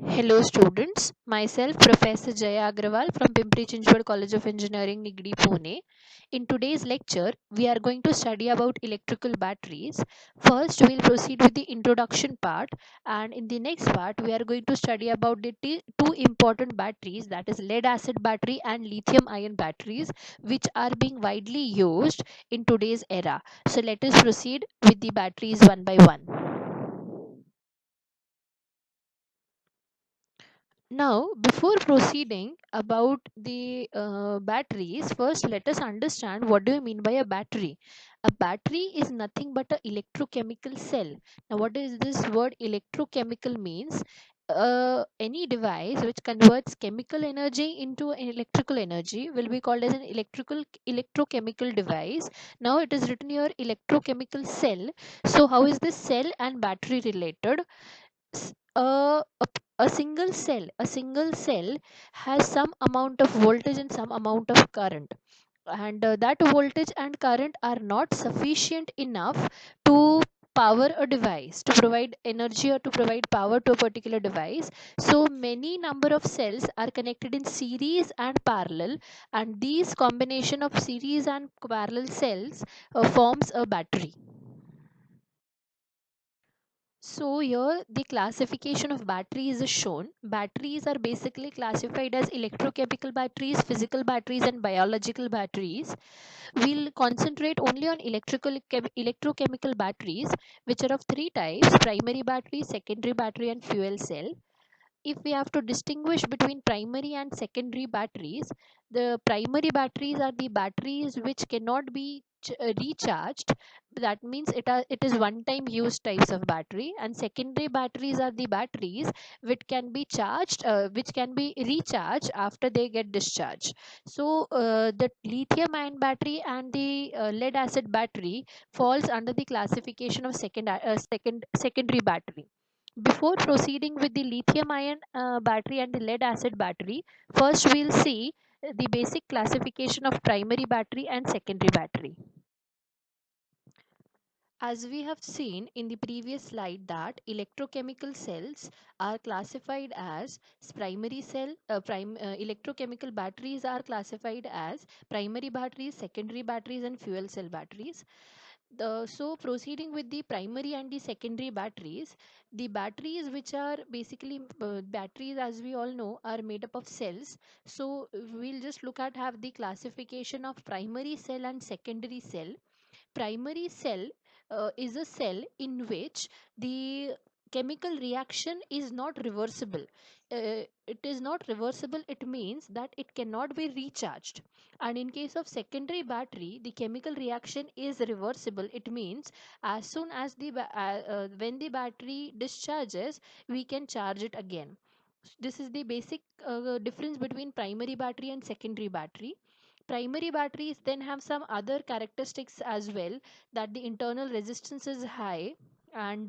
Hello students, myself Professor Jaya Agrawal from Pimpri Chinchwad College of Engineering, Nigdi, Pune. In today's lecture, we are going to study about electrical batteries. First, we'll proceed with the introduction part, and in the next part, we are going to study about the two important batteries, that is lead acid battery and lithium ion batteries, which are being widely used in today's era. So let us proceed with the batteries one by one. Now, before proceeding about the batteries, first let us understand what do you mean by a battery. A battery is nothing but a electrochemical cell. Now, what is this word electrochemical means? Any device which converts chemical energy into an electrical energy will be called as an electrochemical device. Now, it is written here electrochemical cell. So, how is this cell and battery related? S- uh, a, a single cell has some amount of voltage and some amount of current, and that voltage and current are not sufficient enough to power a device, to provide energy or to provide power to a particular device. So many number of cells are connected in series and parallel, and these combination of series and parallel cells forms a battery. So here the classification of batteries is shown. Batteries are basically classified as electrochemical batteries, physical batteries and biological batteries. We'll concentrate only on electrochemical batteries, which are of three types: primary battery, secondary battery and fuel cell. If we have to distinguish between primary and secondary batteries, the primary batteries are the batteries which cannot be recharged. That means it is one time use types of battery. And secondary batteries are the batteries which can be recharged after they get discharged. So the lithium ion battery and the lead acid battery falls under the classification of secondary battery. Before proceeding with the lithium ion battery and the lead acid battery, first we'll see the basic classification of primary battery and secondary battery. As we have seen in the previous slide that electrochemical cells are classified as primary electrochemical batteries are classified as primary batteries, secondary batteries and fuel cell batteries. So proceeding with the primary and the secondary batteries, the batteries which are basically batteries, as we all know, are made up of cells. So we'll just look at have the classification of primary cell and secondary cell. Primary cell is a cell in which the chemical reaction is not reversible. It is not reversible, it means that it cannot be recharged. And in case of secondary battery, the chemical reaction is reversible. It means as soon as when the battery discharges, we can charge it again. This is the basic difference between primary battery and secondary battery. Primary batteries then have some other characteristics as well, that the internal resistance is high, and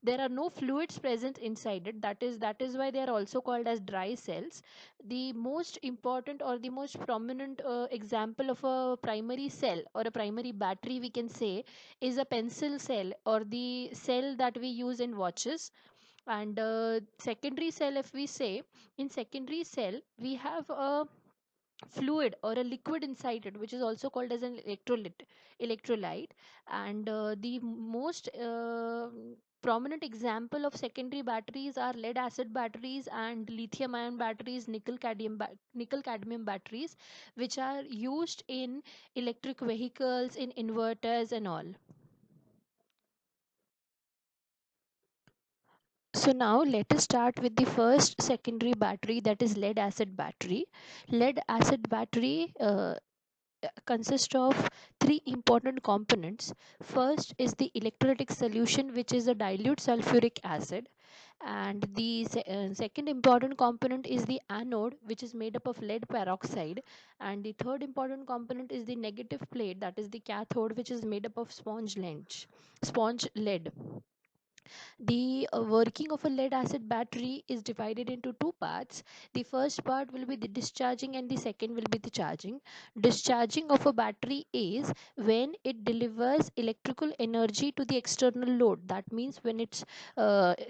there are no fluids present inside it. That is why they are also called as dry cells. The most important or the most prominent example of a primary cell or a primary battery, we can say, is a pencil cell or the cell that we use in watches. And secondary cell, if we say, in secondary cell we have a fluid or a liquid inside it, which is also called as an electrolyte. And the most prominent example of secondary batteries are lead acid batteries and lithium ion batteries, nickel cadmium batteries, which are used in electric vehicles, in inverters and all. So now let us start with the first secondary battery, that is lead acid battery. Lead acid battery consists of three important components. First is the electrolytic solution, which is a dilute sulfuric acid. And the second important component is the anode, which is made up of lead peroxide. And the third important component is the negative plate, that is the cathode, which is made up of sponge lead. The working of a lead acid battery is divided into two parts. The first part will be the discharging and the second will be the charging. Discharging of a battery is when it delivers electrical energy to the external load. That means when its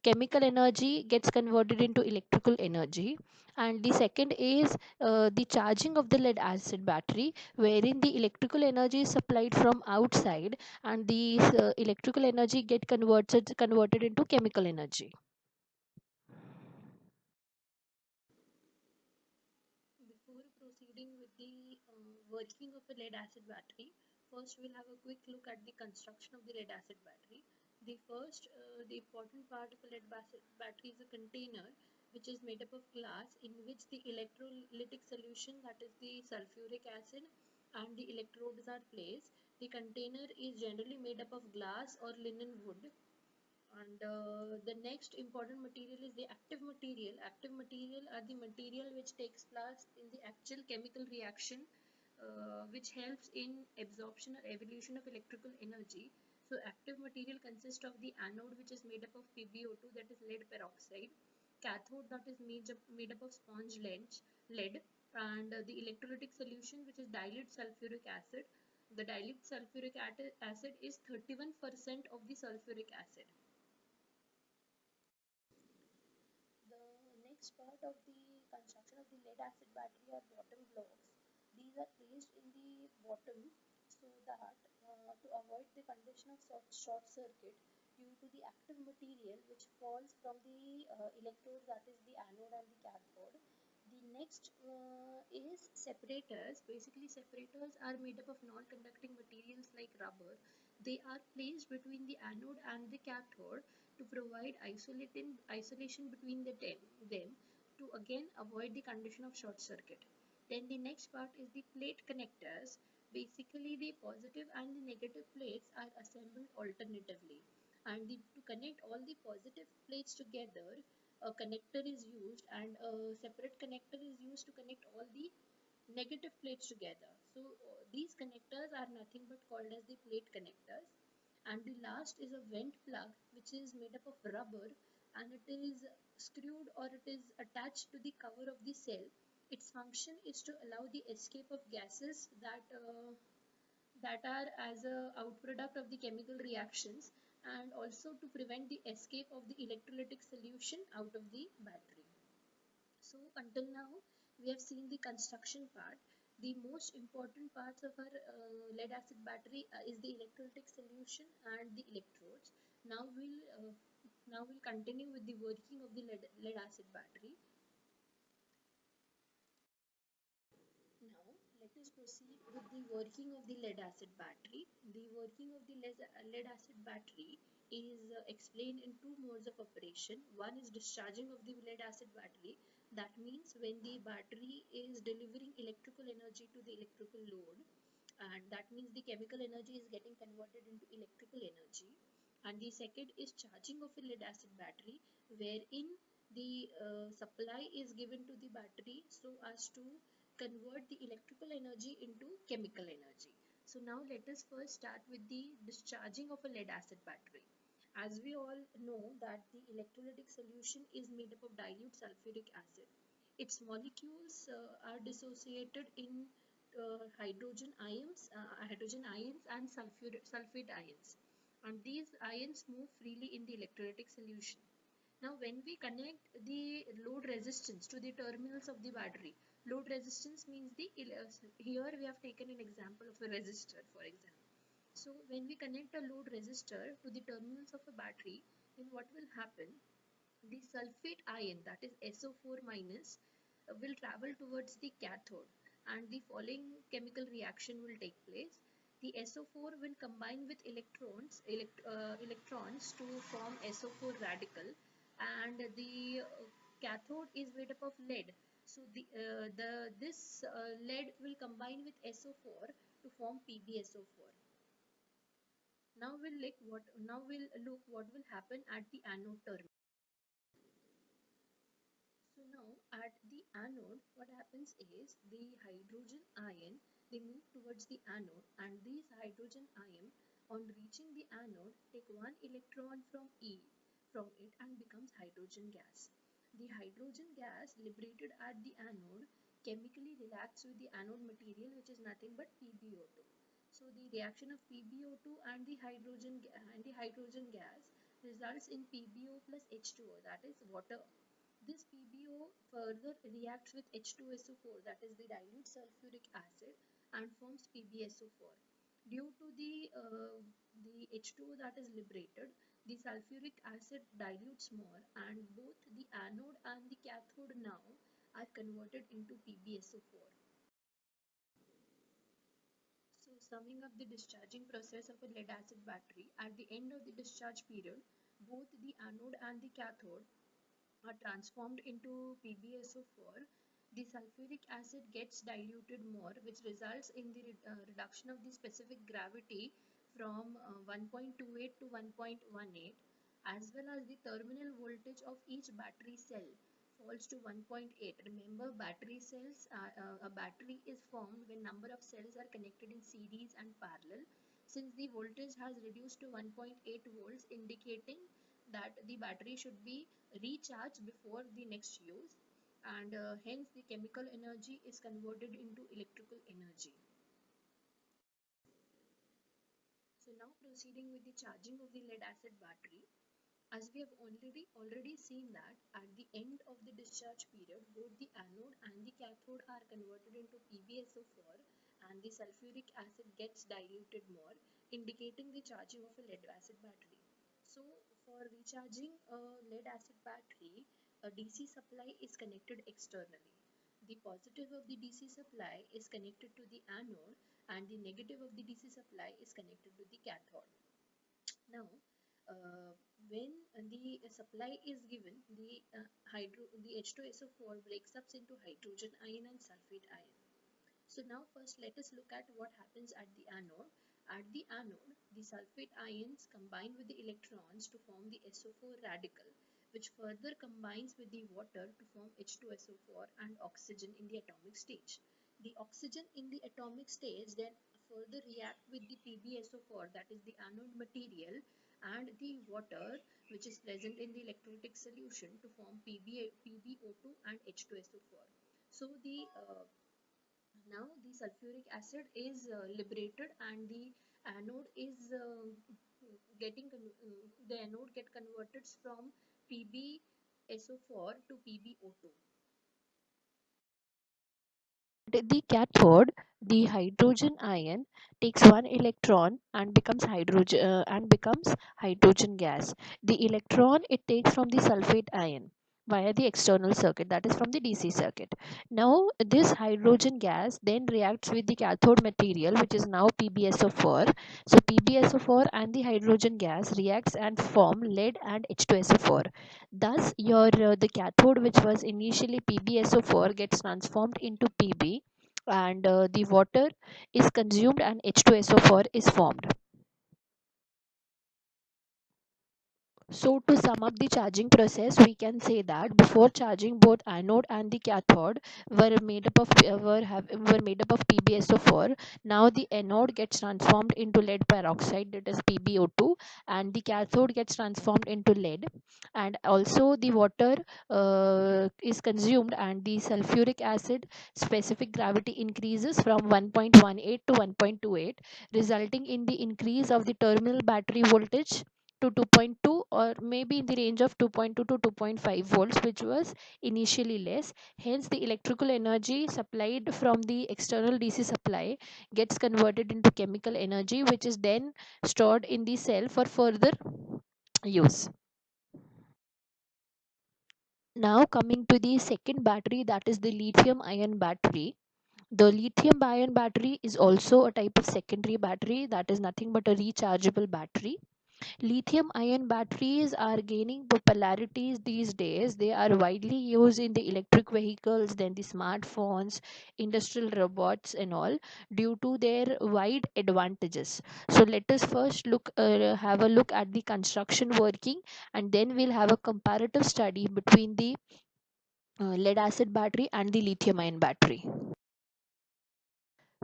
chemical energy gets converted into electrical energy. And the second is the charging of the lead acid battery, wherein the electrical energy is supplied from outside and the electrical energy get converted into chemical energy. Before proceeding with the working of a lead acid battery, first we'll have a quick look at the construction of the lead acid battery. The important part of a lead acid battery is a container which is made up of glass in which the electrolytic solution, that is the sulfuric acid, and the electrodes are placed. The container is generally made up of glass or linen wood. And the next important material is the active material. Active material are the material which takes place in the actual chemical reaction, which helps in absorption or evolution of electrical energy. So active material consists of the anode, which is made up of PbO2, that is lead peroxide, cathode, that is made up of sponge lead, and the electrolytic solution, which is dilute sulfuric acid. The dilute sulfuric acid is 31% of the sulfuric acid. The next part of the construction of the lead acid battery are bottom blocks. These are placed in the bottom so that to avoid the condition of short circuit due to the active material which falls from the electrode, that is the anode and the cathode. The next is separators. Basically, separators are made up of non-conducting materials like rubber. They are placed between the anode and the cathode to provide isolation between them to again avoid the condition of short circuit. Then the next part is the plate connectors. Basically, the positive and the negative plates are assembled alternatively, and to connect all the positive plates together, a connector is used, and a separate connector is used to connect all the negative plates together. So these connectors are nothing but called as the plate connectors. And the last is a vent plug, which is made up of rubber, and it is screwed or it is attached to the cover of the cell. Its function is to allow the escape of gases that are as a outproduct of the chemical reactions, and also to prevent the escape of the electrolytic solution out of the battery. So until now we have seen the construction part. The most important parts of our lead acid battery is the electrolytic solution and the electrodes. Now we'll continue with the working of the lead acid battery. Now, let us proceed with the working of the lead acid battery. The working of the lead acid battery is explained in two modes of operation. One is discharging of the lead acid battery. That means when the battery is delivering electrical energy to the electrical load, and that means the chemical energy is getting converted into electrical energy. And the second is charging of a lead acid battery, wherein the supply is given to the battery so as to convert the electrical energy into chemical energy. So now let us first start with the discharging of a lead acid battery. As we all know that the electrolytic solution is made up of dilute sulfuric acid. Its molecules are dissociated in hydrogen ions and sulfate ions, and these ions move freely in the electrolytic solution. Now, when we connect the load resistance to the terminals of the battery, load resistance means here we have taken an example of a resistor, for example. So, when we connect a load resistor to the terminals of a battery, then what will happen? The sulfate ion, that is SO4 minus, will travel towards the cathode, and the following chemical reaction will take place. The SO4 will combine with electrons to form SO4 radical, and the cathode is made up of lead. So this lead will combine with SO4 to form PbSO4. Now we'll look what will happen at the anode terminal. So now at the anode, what happens is the hydrogen ion, they move towards the anode, and these hydrogen ion on reaching the anode take one electron from E from it and becomes hydrogen gas. The hydrogen gas liberated at the anode chemically reacts with the anode material, which is nothing but PbO2. So the reaction of PbO2 and the hydrogen gas results in PbO plus H2O, that is water. This PbO further reacts with H2SO4, that is the dilute sulfuric acid, and forms PbSO4. Due to the H2O that is liberated, the sulfuric acid dilutes more, and both the anode and the cathode now are converted into PbSO4. So, summing up the discharging process of a lead acid battery, at the end of the discharge period, both the anode and the cathode are transformed into PbSO4. The sulfuric acid gets diluted more, which results in the reduction of the specific gravity from 1.28 to 1.18, as well as the terminal voltage of each battery cell falls to 1.8. Remember, a battery is formed when number of cells are connected in series and parallel. Since the voltage has reduced to 1.8 volts, indicating that the battery should be recharged before the next use, and hence the chemical energy is converted into electrical energy. So now proceeding with the charging of the lead acid battery. As we have already seen that at the end of the discharge period, both the anode and the cathode are converted into PbSO4, and the sulfuric acid gets diluted more, indicating the charging of a lead acid battery. So for recharging a lead acid battery, a DC supply is connected externally. The positive of the DC supply is connected to the anode, and the negative of the DC supply is connected to the cathode. Now, uh, when the supply is given, the H2SO4 breaks up into hydrogen ion and sulfate ion. So now first let us look at what happens at the anode. At the anode, the sulfate ions combine with the electrons to form the SO4 radical, which further combines with the water to form H2SO4 and oxygen in the atomic stage. The oxygen in the atomic stage then further react with the PbSO4, that is the anode material, and the water which is present in the electrolytic solution to form PbO2 and H2SO4. So now the sulfuric acid is liberated, and the anode is the anode get converted from PbSO4 to PbO2. The cathode, the hydrogen ion takes one electron and becomes hydrogen gas. The electron it takes from the sulfate ion via the external circuit, that is from the DC circuit. Now this hydrogen gas then reacts with the cathode material, which is now PbSO4. So PbSO4 and the hydrogen gas reacts and form lead and H2SO4. Thus your the cathode, which was initially PbSO4, gets transformed into Pb, and the water is consumed and H2SO4 is formed. So to sum up the charging process, we can say that before charging, both anode and the cathode were made up of PbSO4. Now the anode gets transformed into lead peroxide, that is PbO2, and the cathode gets transformed into lead. And also the water is consumed, and the sulfuric acid specific gravity increases from 1.18 to 1.28, resulting in the increase of the terminal battery voltage to 2.2, or maybe in the range of 2.2 to 2.5 volts, which was initially less. Hence the electrical energy supplied from the external DC supply gets converted into chemical energy, which is then stored in the cell for further use. Now coming to the second battery, that is the lithium ion battery. The lithium ion battery is also a type of secondary battery, that is nothing but a rechargeable battery. Lithium ion batteries are gaining popularities these days. They are widely used in the electric vehicles, then the smartphones, industrial robots, and all, due to their wide advantages. So let us first have a look at the construction working, and then we'll have a comparative study between the lead acid battery and the lithium ion battery.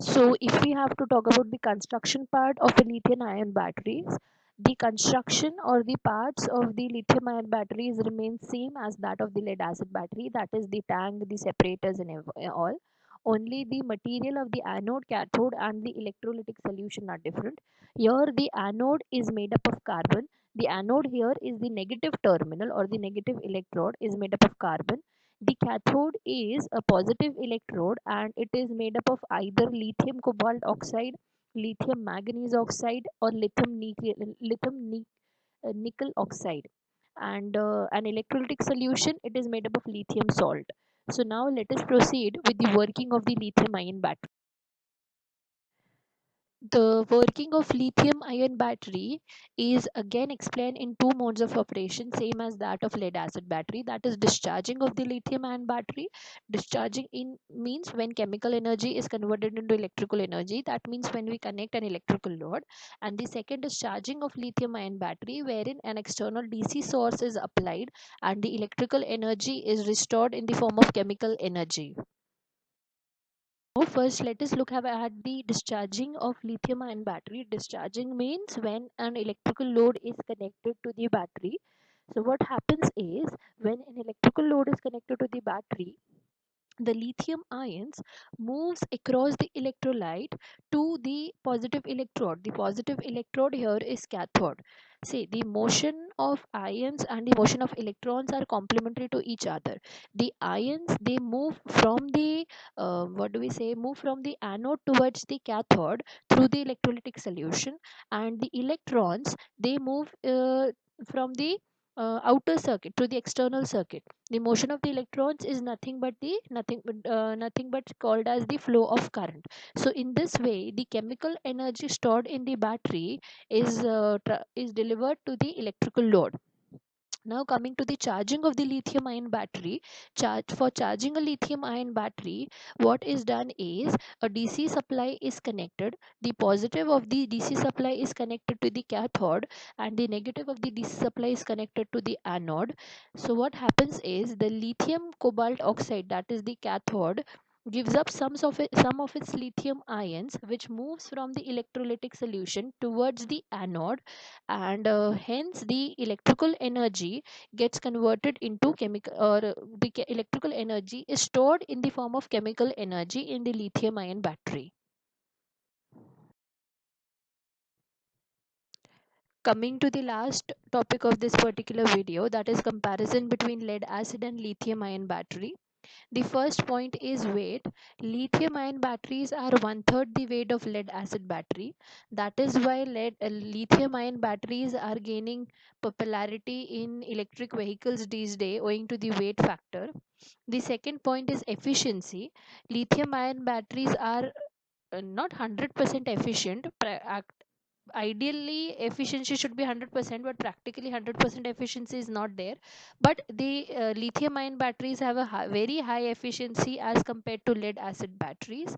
So if we have to talk about the construction part of a lithium ion batteries, The construction or the parts of the lithium ion batteries remain same as that of the lead acid battery, that is the tank, the separators and all. Only the material of the anode, cathode and the electrolytic solution are different. Here the anode is made up of carbon. The anode here is the negative terminal or the negative electrode is made up of carbon. The cathode is a positive electrode and it is made up of either lithium cobalt oxide, lithium manganese oxide or nickel oxide. And an electrolytic solution, it is made up of lithium salt. So now let us proceed with the working of the lithium ion battery. The working of lithium ion battery is again explained in two modes of operation, same as that of lead acid battery, that is discharging of the lithium ion battery. Discharging in means when chemical energy is converted into electrical energy, that means when we connect an electrical load. And the second is charging of lithium ion battery, wherein an external DC source is applied and the electrical energy is restored in the form of chemical energy. Now, first, let us look at the discharging of lithium ion battery. Discharging means when an electrical load is connected to the battery. So, what happens is when an electrical load is connected to the battery, the lithium ions moves across the electrolyte to the positive electrode. The positive electrode here is cathode. See, the motion of ions and the motion of electrons are complementary to each other. The ions, they move from the what do we say, move from the anode towards the cathode through the electrolytic solution, and the electrons, they move from the outer circuit to the external circuit. The motion of the electrons is nothing but called as the flow of current. So in this way, the chemical energy stored in the battery is delivered to the electrical load. Now coming to the charging of the lithium ion battery, for charging a lithium ion battery, what is done is a DC supply is connected. The positive of the DC supply is connected to the cathode and the negative of the DC supply is connected to the anode. So what happens is the lithium cobalt oxide, that is the cathode, gives up some of its lithium ions, which moves from the electrolytic solution towards the anode, and hence the electrical energy gets converted into chemical, or electrical energy is stored in the form of chemical energy in the lithium ion battery. Coming to the last topic of this particular video, that is comparison between lead acid and lithium ion battery. The first point is weight. Lithium ion batteries are one third the weight of lead acid battery. That is why lithium ion batteries are gaining popularity in electric vehicles these days owing to the weight factor. The second point is efficiency. Lithium ion batteries are not 100% efficient. Ideally efficiency should be 100%, but practically 100% efficiency is not there. But the lithium ion batteries have a very high efficiency as compared to lead acid batteries.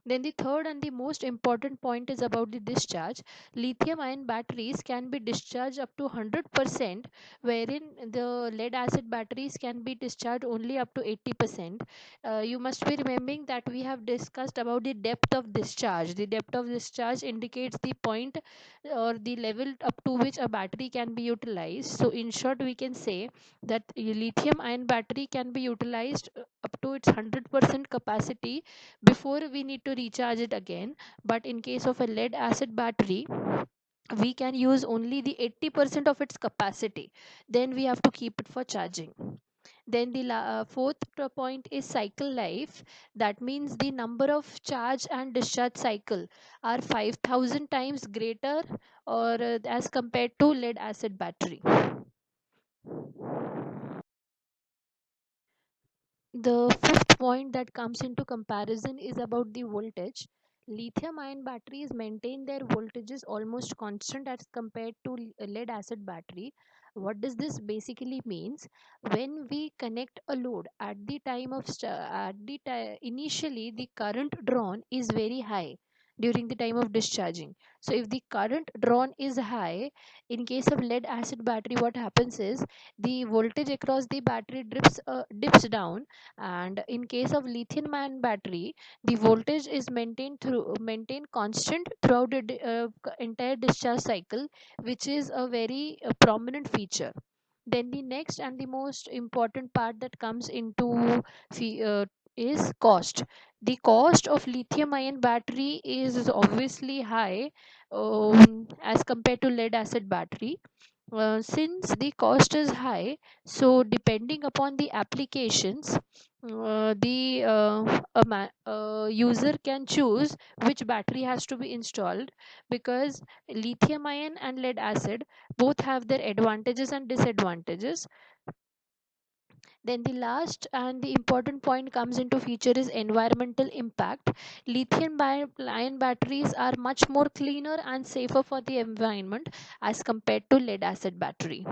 Then the third and the most important point is about the discharge. Lithium ion batteries can be discharged up to 100%, wherein the lead acid batteries can be discharged only up to 80%. You must be remembering that we have discussed about the depth of discharge. The depth of discharge indicates the point or the level up to which a battery can be utilized. So in short, we can say that a lithium ion battery can be utilized up to its 100% capacity before we need to recharge it again. But in case of a lead acid battery, we can use only the 80% of its capacity, then we have to keep it for charging. Then the fourth point is cycle life. That means the number of charge and discharge cycle are 5000 times greater or as compared to lead acid battery. The fifth point that comes into comparison is about the voltage. Lithium ion batteries maintain their voltages almost constant as compared to lead acid battery. What does this basically means? When we connect a load at the time of initially the current drawn is very high. during the time of discharging. So if the current drawn is high, in case of lead acid battery, what happens is the voltage across the battery dips down, and in case of lithium ion battery, the voltage is maintained constant throughout the entire discharge cycle, which is a very prominent feature. Then the next and the most important part that comes into is cost. The cost of lithium ion battery is obviously high as compared to lead acid battery. Since the cost is high, so depending upon the applications, the user can choose which battery has to be installed, because lithium ion and lead acid both have their advantages and disadvantages. Then the last and the important point comes into feature is environmental impact. Ion batteries are much more cleaner and safer for the environment as compared to lead acid battery.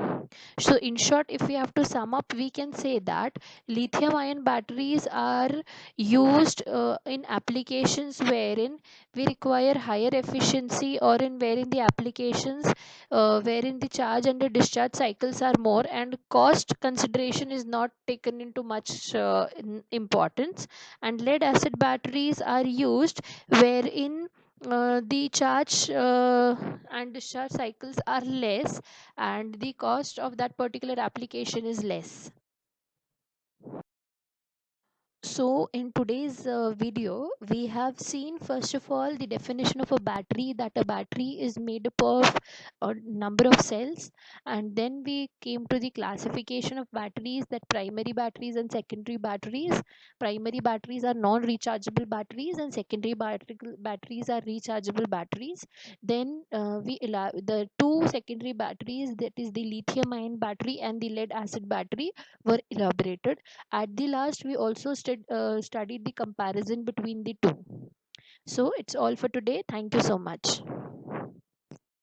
So in short, if we have to sum up, we can say that lithium ion batteries are used in applications wherein we require higher efficiency, or in wherein the applications wherein the charge and the discharge cycles are more, and cost consideration is not taken into much importance. And lead acid batteries are used wherein the charge and discharge cycles are less, and the cost of that particular application is less. So, in today's video, we have seen first of all the definition of a battery, that a battery is made up of a number of cells, and then we came to the classification of batteries, that primary batteries and secondary batteries. Primary batteries are non rechargeable batteries, and secondary batteries are rechargeable batteries. Then the two secondary batteries, that is the lithium ion battery and the lead acid battery, were elaborated. At the last, we also studied the comparison between the two. So it's all for today. Thank you so much.